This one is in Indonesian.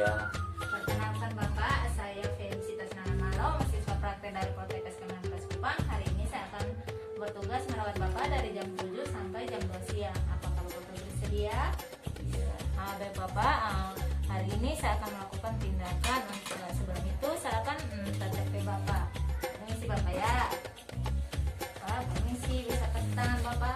ya. Perkenalkan Bapak, saya Felicitas Nanamalo, mahasiswa praktek dari Poltekkes Kemenkes Kupang. Hari ini saya akan bertugas merawat Bapak dari jam 7 sampai jam 2 siang. Apakah Bapak bersedia? Iya. Baik Bapak, hari ini saya akan melakukan tindakan. Sebelum itu saya akan KTP Bapak. Permisi Bapak ya. Pak, permisi, bisa kasih tangan Bapak.